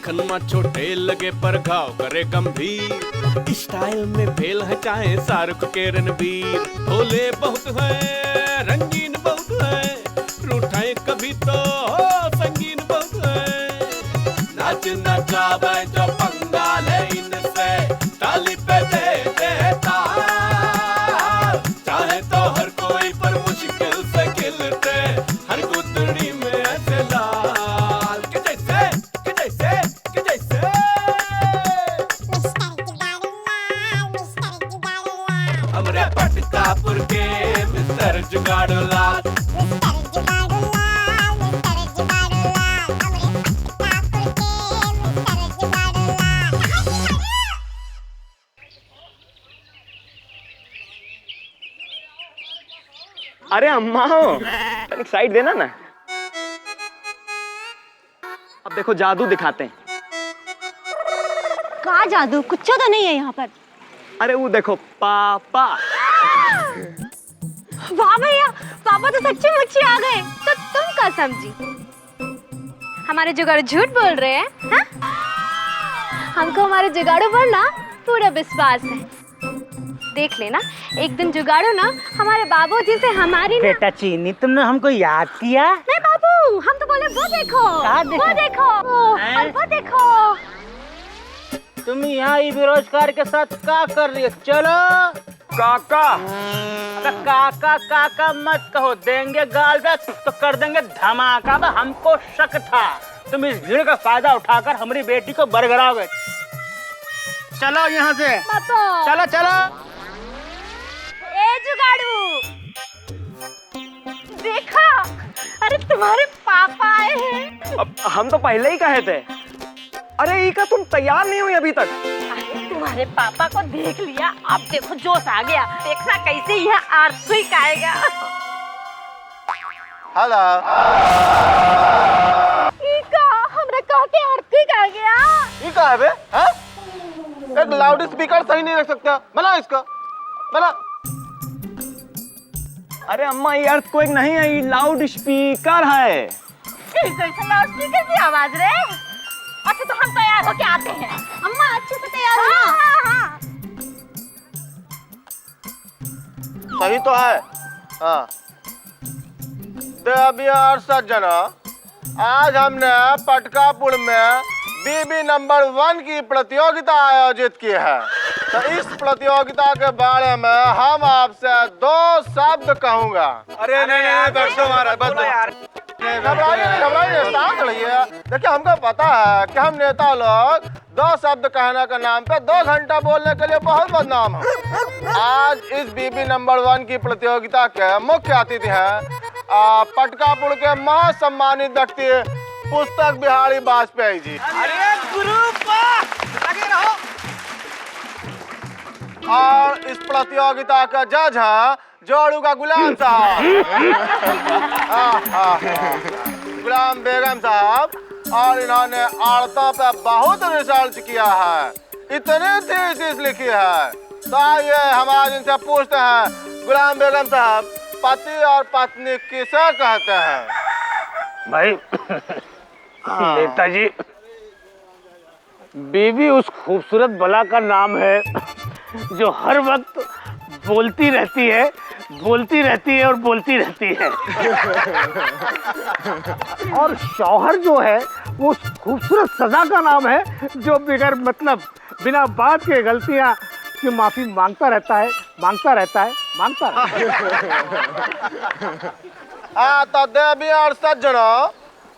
देखन में छोटे लगे पर घाव करे गंभीर। स्टाइल में फेल है चाहे शाहरुख के रणबीर। भोले बहुत है, रंगीन बहुत है, रूठाए कभी तो संगीन बहुत है। नाच नचावे जो पंगा ले इनसे, ताली पे दे देता। चाहे तो हर कोई पर मुश्किल से खिलते, हर गुदड़ी में ऐसे लाल के जैसे, के जैसे, के जैसे। हमरे पटकापुर के मिस्टर जुगाड़ू लाल। अरे अम्मा एक साइड देना ना। अब देखो जादू दिखाते हैं। का जादू? कुछ तो नहीं है यहाँ पर। अरे वो देखो पापा। वाह भैया, पापा तो सच्ची मुच्ची आ गए। तो तुम क्या समझी? हमारे जुगाड़ू झूठ बोल रहे हैं? हा? हमको हमारे जुगाड़ू पर ना पूरा विश्वास है। देख लेना, एक दिन जुगाड़ू ना हमारे बाबूजी से हमारी बेटा चीनी, तुमने हमको याद किया? नहीं बाबू, हम तो बोले वो देखो, वो देखो और वो देखो। तुम यहाँ बेरोजगार के साथ क्या कर रही हो? चलो काका। अबे काका काका मत कहो, देंगे गाल पे तो कर देंगे धमाका। अब हमको शक था तुम इस भीड़ का फायदा उठाकर हमारी बेटी को बरगराओगे। चलो यहाँ से, पापा चलो चलो। ए जुगाड़ू, देखो, अरे तुम्हारे पापा आए हैं। अब हम तो पहले ही कहे थे। अरे इका तुम तैयार नहीं हुई अभी तक। अरे तुम्हारे पापा को देख लिया, अब देखो जोश आ गया। देखना कैसे यह आरसू आएगा। हेलो। इका हमरा कहते आरसू आ गया। ये क्या है बे? हैं? एक लाउड स्पीकर सही नहीं रख सकता? बना इसका, बना। अरे अम्मा ये अर्थक्वेक नहीं है, ये लाउड स्पीकर है। कैसे लाउड स्पीकर की आवाज रे? अच्छा तो हम तैयार होके आते हैं। अम्मा अच्छे से तैयार हो ना? हाँ। सही तो है। हाँ। देवियार सज्जनों, आज हमने पटकापुर में बीबी नंबर 1 की प्रतियोगिता आयोजित की है। तो इस प्रतियोगिता के बारे में हम आपसे 2 शब्द कहूँगा। अरे नहीं दर्शो महाराज, बस यार। घबराइए, शांत रहिए। देखिए हमको पता है कि हम नेता लोग 2 शब्द कहने के नाम पे 2 घंटा बोलने के लिए बहुत बदनाम है। आज इस बीबी नंबर 1 की प्रतियोगिता के मुख्य अतिथि हैं पटकापुर के महासम्मानित व्यक्ति पुस्तक बिहारी वाजपेयी जी। अरे गुरु लगे रहो। और इस प्रतियोगिता का जज है जोड़ू का गुलाम साहब। गुलाम बेगम साहब। और इन्होंने औरतों पे बहुत रिसर्च किया है, इतनी थीसिस लिखी है। तो आइए हम आज इनसे पूछते हैं, गुलाम बेगम साहब, पति और पत्नी किसे कहते हैं? भाई नेताजी, बीवी उस खूबसूरत बला का नाम है जो हर वक्त बोलती रहती है, बोलती रहती है और बोलती रहती है। और शौहर जो है वो उस खूबसूरत सजा का नाम है जो बिगर मतलब बिना बात के गलतियां की माफी मांगता रहता है, मांगता रहता है, मांगता रहता है। हाँ तो देवी और सज्जनों,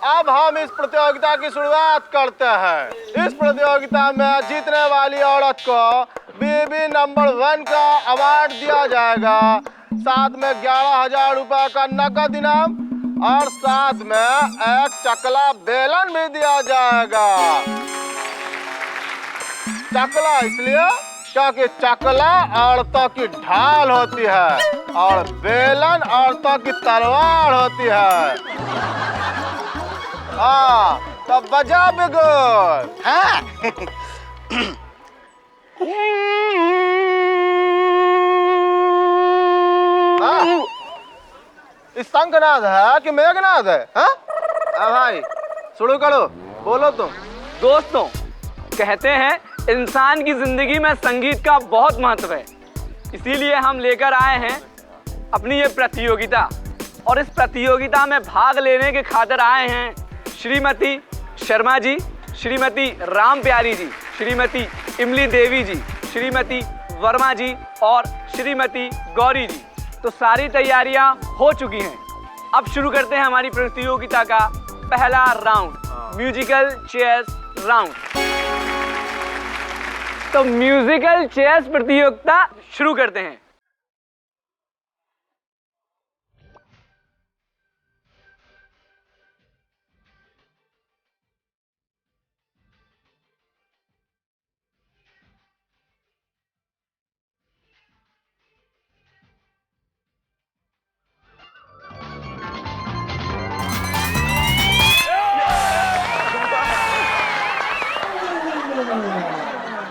अब हम इस प्रतियोगिता की शुरुआत करते हैं। इस प्रतियोगिता में जीतने वाली औरत को बीबी नंबर 1 का अवार्ड दिया जाएगा, साथ में 11,000 रुपए का नकद इनाम और साथ में एक चकला बेलन भी दिया जाएगा। चकला इसलिए क्योंकि चकला औरतों की ढाल होती है और बेलन औरतों की तलवार होती है। हाँ तो बजा बिगुल। हाँ। इस शंखनाद है कि मेघनाद है? हाँ भाई शुरू करो, बोलो तुम। दोस्तों, कहते हैं इंसान की जिंदगी में संगीत का बहुत महत्व है, इसीलिए हम लेकर आए हैं अपनी ये प्रतियोगिता। और इस प्रतियोगिता में भाग लेने के खातिर आए हैं श्रीमती शर्मा जी, श्रीमती राम प्यारी जी, श्रीमती इमली देवी जी, श्रीमती वर्मा जी और श्रीमती गौरी जी। तो सारी तैयारियां हो चुकी हैं। अब शुरू करते हैं हमारी प्रतियोगिता का पहला राउंड, म्यूजिकल चेयर्स राउंड। तो म्यूजिकल चेयर्स प्रतियोगिता शुरू करते हैं।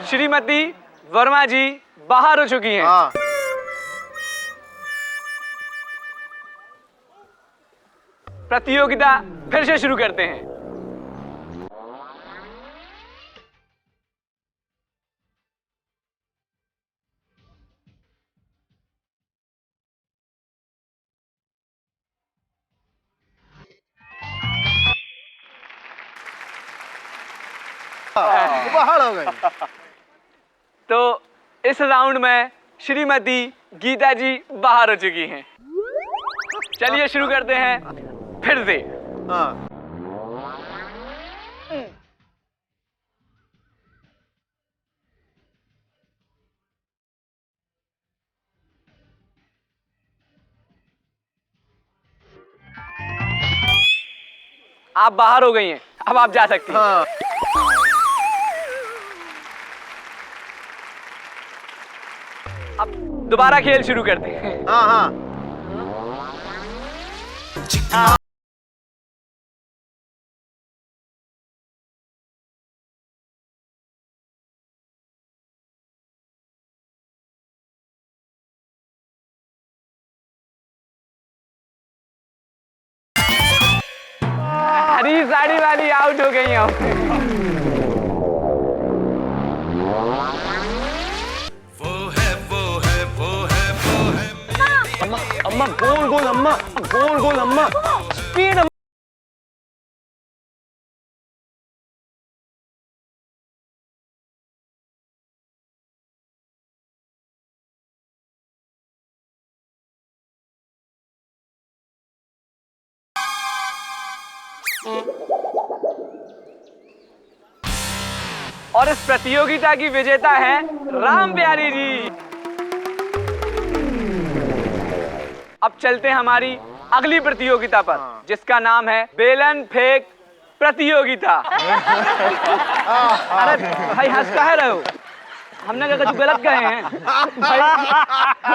श्रीमती वर्मा जी बाहर हो चुकी हैं। हाँ। प्रतियोगिता फिर से शुरू करते हैं। बाहर हो गई। तो इस राउंड में श्रीमती गीता जी बाहर हो चुकी हैं। चलिए शुरू करते हैं फिर से। हाँ। आप बाहर हो गई हैं, अब आप जा सकती हैं। हाँ। अब दोबारा खेल शुरू करते हैं। हाँ हाँ। हरी साड़ी वाली आउट हो गई हैं। अम्मा गोल गोल अम्मा, गोल गोल अम्मा, स्पीड। और इस प्रतियोगिता की विजेता है राम प्यारी जी। अब चलते हैं हमारी अगली प्रतियोगिता पर, जिसका नाम है बेलन फेंक प्रतियोगिता। अरे भाई हंस काहे रहे हो? हमने क्या कुछ गलत कहे हैं?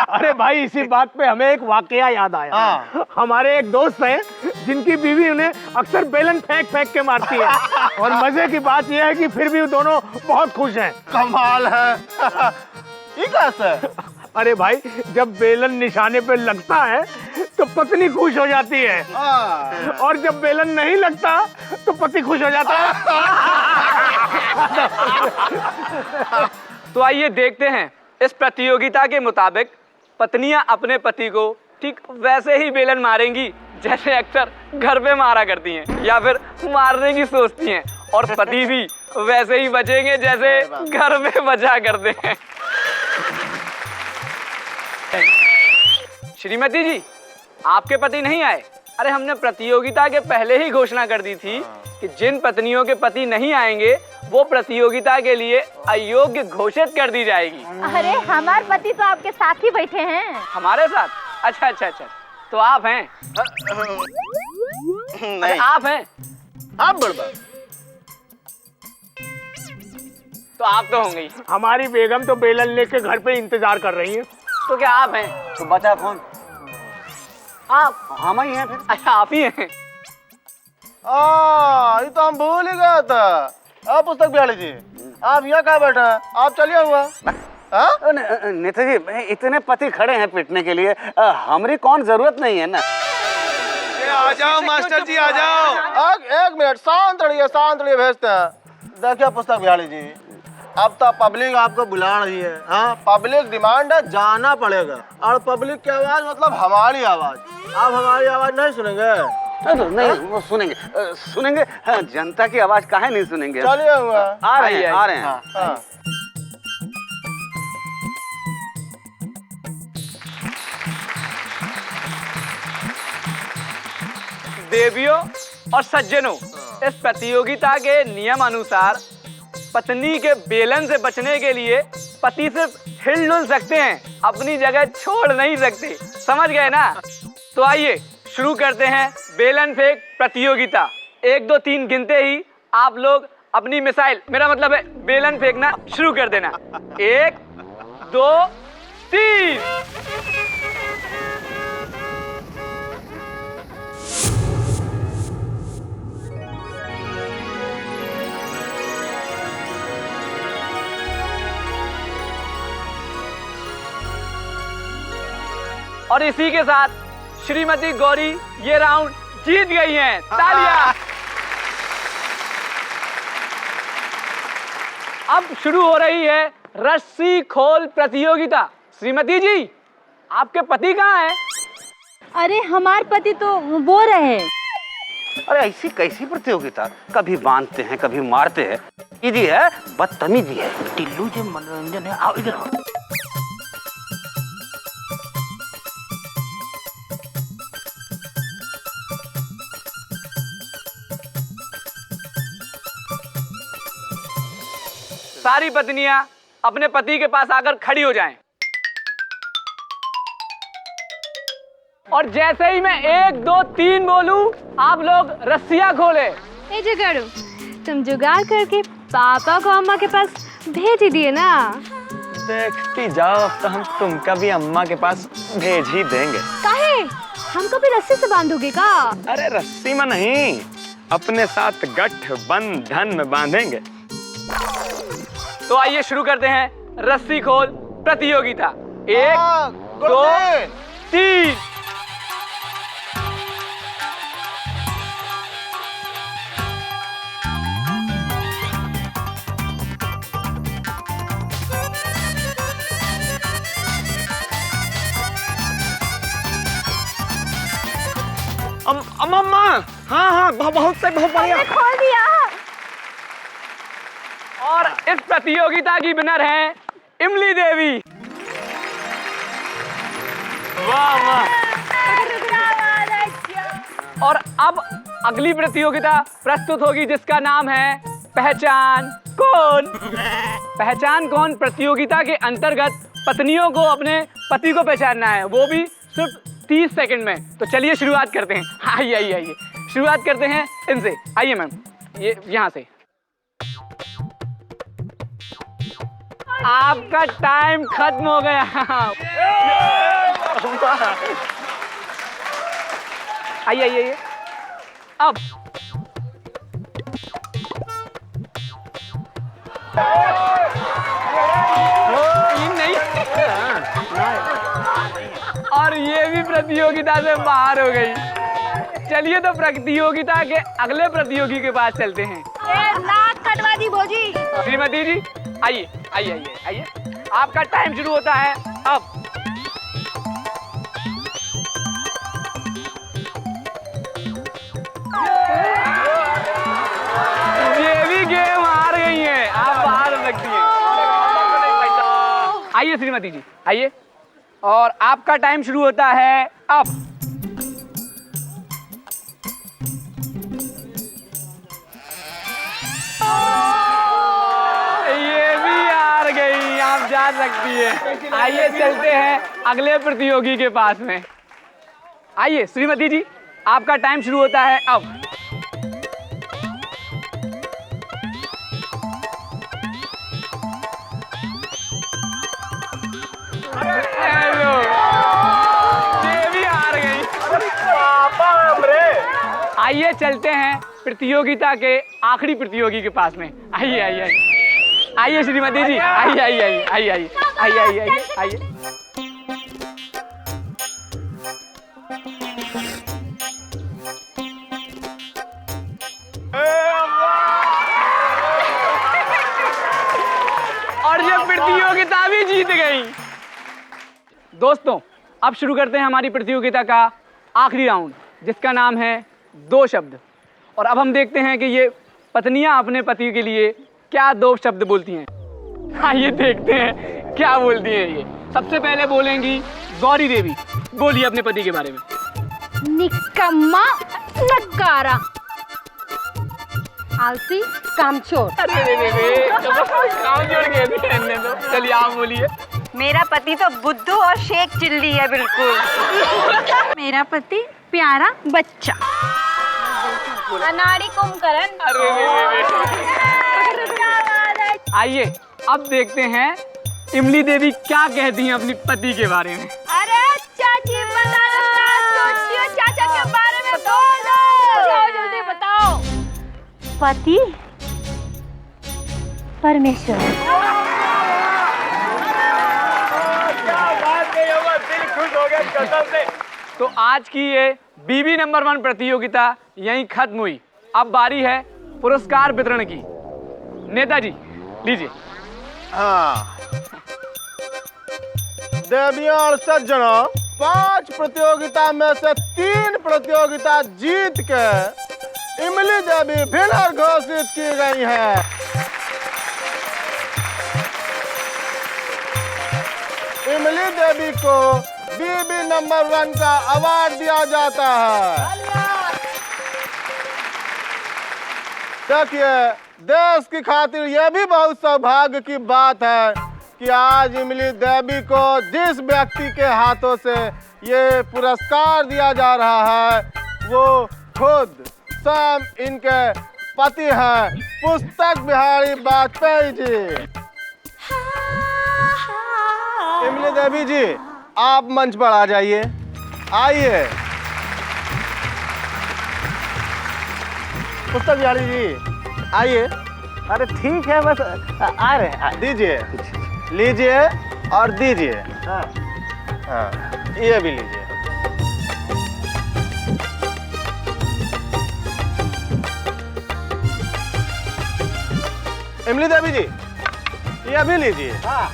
अरे भाई, इसी बात पे हमें एक वाकया याद आया। हाँ। हमारे एक दोस्त हैं जिनकी बीवी उन्हें अक्सर बेलन फेंक फेंक के मारती है, और मजे की बात यह है कि फिर भी दोनों बहुत खुश हैं। कमाल है। ये कैसे? अरे भाई, जब बेलन निशाने पे लगता है तो पत्नी खुश हो जाती है, और जब बेलन नहीं लगता तो पति खुश हो जाता है। तो आइए देखते हैं इस प्रतियोगिता के मुताबिक पत्नियां अपने पति को ठीक वैसे ही बेलन मारेंगी जैसे अक्सर घर पे मारा करती हैं, या फिर मारने की सोचती हैं, और पति भी वैसे ही बचेंगे जैसे घर पे बचा करते हैं। श्रीमती जी, आपके पति नहीं आए? अरे हमने प्रतियोगिता के पहले ही घोषणा कर दी थी कि जिन पत्नियों के पति नहीं आएंगे वो प्रतियोगिता के लिए अयोग्य घोषित कर दी जाएगी। अरे हमारे पति तो आपके साथ ही बैठे हैं। हमारे साथ? अच्छा अच्छा अच्छा, तो आप हैं? नहीं, आप हैं? आप बड़बड़। तो आप तो होंगे ही। हमारी बेगम तो बेलन लेके घर पे इंतजार कर रही है। तो क्या आप हैं? तो बचा कौन? आप? हम ही हैं फिर। अच्छा, आप ही हैं। ये तो हम भूल ही गया था। आप पुस्तक बिहारी जी, आप यहाँ कहाँ बैठे हैं? आप चलिए हुआ। नेता जी, इतने पति खड़े हैं पीटने के लिए, हमारी कौन जरूरत नहीं है ना। आ जाओ मास्टर जी, आ जाओ। एक मिनट, शांत रहिए भेजते हैं। देखिए पुस्तक बिहारी जी, अब तो पब्लिक आपको बुला रही है। हाँ, पब्लिक डिमांड है, जाना पड़ेगा। और पब्लिक की आवाज मतलब हमारी आवाज। आप हमारी आवाज नहीं सुनेंगे? नहीं, वो सुनेंगे सुनेंगे। हाँ, जनता की आवाज काहे नहीं सुनेंगे? चलिए आ रहे हैं, आ रहे हैं। हाँ। देवियों और सज्जनों, इस प्रतियोगिता के नियम अनुसार पत्नी के बेलन से बचने के लिए पति सिर्फ हिल-डुल सकते हैं, अपनी जगह छोड़ नहीं सकते। समझ गए ना? तो आइए शुरू करते हैं बेलन फेंक प्रतियोगिता। 1 2 3 गिनते ही आप लोग अपनी मिसाइल, मेरा मतलब है बेलन फेंकना शुरू कर देना। 1 2 3। और इसी के साथ श्रीमती गौरी ये राउंड जीत गई हैं। तालियां। अब शुरू हो रही है रस्सी खोल प्रतियोगिता। श्रीमती जी, आपके पति कहाँ हैं? अरे हमारे पति तो वो रहे। अरे ऐसी कैसी प्रतियोगिता? कभी बांधते हैं, कभी मारते हैं। ये है बदतमीजी है। टिल्लू जो मनोरंजन है, आओ इधर आओ। सारी पत्नियां अपने पति के पास आकर खड़ी हो जाएं। और जैसे ही मैं 1 2 3 बोलूं, आप लोग रस्सियां खोले। ए जुगाड़ू, तुम जुगाड़ करके पापा को अम्मा के पास भेज ही दिए ना। देखती जाओ, अब तो हम तुमका भी अम्मा के पास भेज ही देंगे। काहे? हमको भी रस्सी से बांधोगे का? अरे रस्सी में नहीं, अपने साथ गठबंधन में बांधेंगे। तो आइए शुरू करते हैं रस्सी खोल प्रतियोगिता। 1 2 3। अम्मा, हाँ, बहुत बढ़िया। खोल दिया। और इस प्रतियोगिता की विनर है इमली देवी। वाह वाह। और अब अगली प्रतियोगिता प्रस्तुत होगी जिसका नाम है पहचान कौन। पहचान कौन प्रतियोगिता के अंतर्गत पत्नियों को अपने पति को पहचानना है, वो भी सिर्फ 30 सेकंड में। तो चलिए शुरुआत करते हैं। आइए शुरुआत करते हैं इनसे। आइए मैम, ये यहाँ से। आपका टाइम खत्म हो गया। आइए अब नहीं। और ये भी प्रतियोगिता से बाहर हो गई। चलिए तो प्रतियोगिता के अगले प्रतियोगी के पास चलते हैं। नाक कटवा दी भोजी। श्रीमती जी आइए। आपका टाइम शुरू होता है अब। ये भी गेम हार गई हैं, आप बाहर लगती हैं। आइए श्रीमती जी आइए, और आपका टाइम शुरू होता है अब। आप जा सकती है। आइए चलते हैं अगले प्रतियोगी के पास में। आइए श्रीमती जी, आपका टाइम शुरू होता है अब। हेलो, ये भी हार गई। आइए चलते हैं प्रतियोगिता के आखिरी प्रतियोगी के पास में। आइए श्रीमती जी, आइए। और ये प्रतियोगिता भी जीत गई। दोस्तों, अब शुरू करते हैं हमारी प्रतियोगिता का आखिरी राउंड, जिसका नाम है 2 शब्द। और अब हम देखते हैं कि ये पत्नियां अपने पति के लिए क्या 2 शब्द बोलती हैं। आइए देखते हैं क्या बोलती हैं ये। सबसे पहले बोलेंगी गौरी देवी। बोलिए अपने पति के बारे में। निकम्मा, नकारा, आलसी, कामचोर। अरे रे रे रे, काम जोड़ के कहने दो। चलिए आप बोलिए। मेरा पति तो बुद्धू और शेख चिल्ली है बिल्कुल। मेरा पति प्यारा बच्चा, अनाड़ी कुंभकर्ण। अरे रे रे रे। आइए अब देखते हैं इमली देवी क्या कहती हैं अपनी पति के बारे में। अरे चाची बता दो, क्या सोचती हो चाचा के बारे में? बताओ जल्दी बताओ। पति परमेश्वर। दिल खुश हो गया कसम से। तो आज की ये बीबी नंबर 1 प्रतियोगिता यहीं खत्म हुई। अब बारी है पुरस्कार वितरण की। नेताजी लीजिए। हाँ, देवियां और सज्जनों, 5 प्रतियोगिता में से 3 प्रतियोगिता जीत के इमली देवी विनर घोषित की गई है। इमली देवी को बीबी नंबर 1 का अवार्ड दिया जाता है। देखिए, देश की खातिर यह भी बहुत सौभाग्य की बात है कि आज इमली देवी को जिस व्यक्ति के हाथों से ये पुरस्कार दिया जा रहा है वो खुद स्वयं इनके पति हैं, पुस्तक बिहारी वाजपेयी जी। इमली देवी जी, आप मंच पर आ जाइए। आइए। पुस्तक बिहारी जी आइए। अरे ठीक है, बस आ रहे हैं। दीजिए, लीजिए और दीजिए। हाँ, ये भी लीजिए। इमली देवी जी, ये भी लीजिए। हाँ।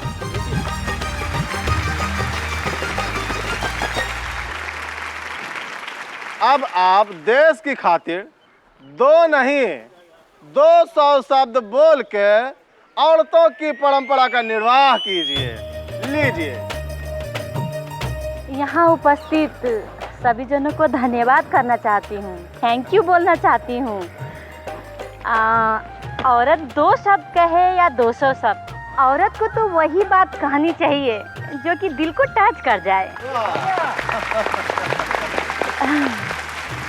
अब आप देश की खातिर 2 नहीं 200 शब्द बोल के औरतों की परंपरा का निर्वाह कीजिए। लीजिए। यहाँ उपस्थित सभी जनों को धन्यवाद करना चाहती हूँ, थैंक यू बोलना चाहती हूँ। औरत 2 शब्द कहे या 200 शब्द, औरत को तो वही बात कहनी चाहिए जो कि दिल को टच कर जाए।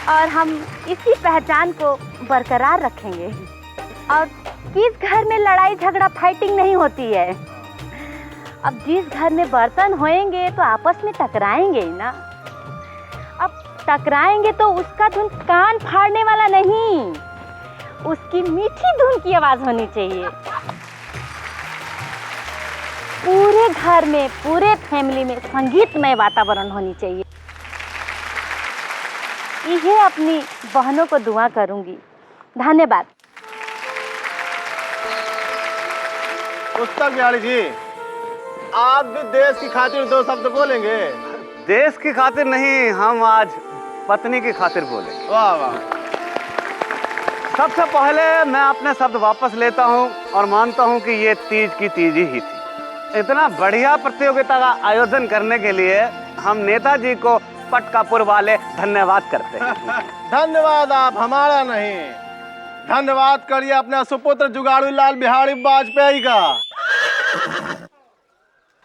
और हम इसी पहचान को बरकरार रखेंगे। और किस घर में लड़ाई झगड़ा फाइटिंग नहीं होती है। अब जिस घर में बर्तन होएंगे तो आपस में टकराएंगे ही ना। अब टकराएंगे तो उसका धुन कान फाड़ने वाला नहीं, उसकी मीठी धुन की आवाज होनी चाहिए। पूरे घर में, पूरे फैमिली में संगीतमय वातावरण होनी चाहिए। ये अपनी बहनों को दुआ करूंगी। धन्यवाद। पुस्तक बिहारी जी, आप भी देश की खातिर 2 शब्द बोलेंगे? देश की खातिर नहीं, हम आज पत्नी की खातिर बोलेंगे। वाह वाह। सबसे पहले मैं अपने शब्द वापस लेता हूं और मानता हूं कि ये तीज की तीज ही थी। इतना बढ़िया प्रतियोगिता का आयोजन करने के लिए हम नेताजी को पटकापुर वाले धन्यवाद करते हैं। धन्यवाद आप हमारा नहीं, धन्यवाद करिए अपने सुपुत्र जुगाड़ू लाल बिहारी वाजपेयी का।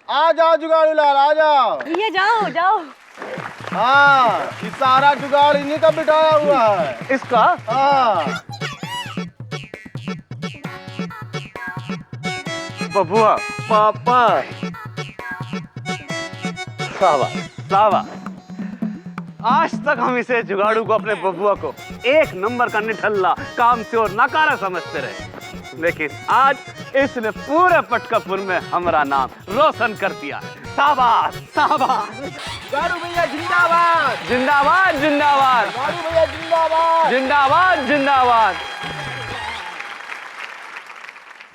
आ जाओ जुगाड़ू लाल, आ जाओ। ये जाओ जाओ। हाँ, ये सारा जुगाड़ इन्हीं का बिठाया हुआ है। इसका? हाँ। बबुआ, पापा, शाबाश शाबाश। आज तक हम इसे जुगाड़ू को, अपने बबुआ को 1 नंबर का निठल्ला, कामचोर, नकारा समझते रहे, लेकिन आज इसने पूरे पटकापुर में हमारा नाम रोशन कर दिया। शाबाश शाबाश। जुगाड़ू भैया जिंदाबाद। जिंदाबाद जिंदाबाद। जुगाड़ू भैया जिंदाबाद। जिंदाबाद जिंदाबाद।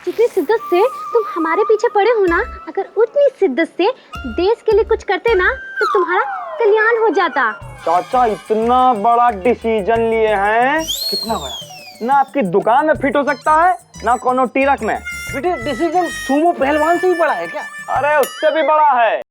जितनी शिद्दत से तुम हमारे पीछे पड़े हो ना, अगर उतनी शिद्दत से देश के लिए कुछ करते ना तो तुम्हारा कल्याण हो जाता। चाचा इतना बड़ा डिसीजन लिए हैं। कितना बड़ा? ना आपकी दुकान में फिट हो सकता है ना कोनो टीरक में। बेटे डिसीजन सूमो पहलवान से ही बड़ा है क्या? अरे उससे भी बड़ा है।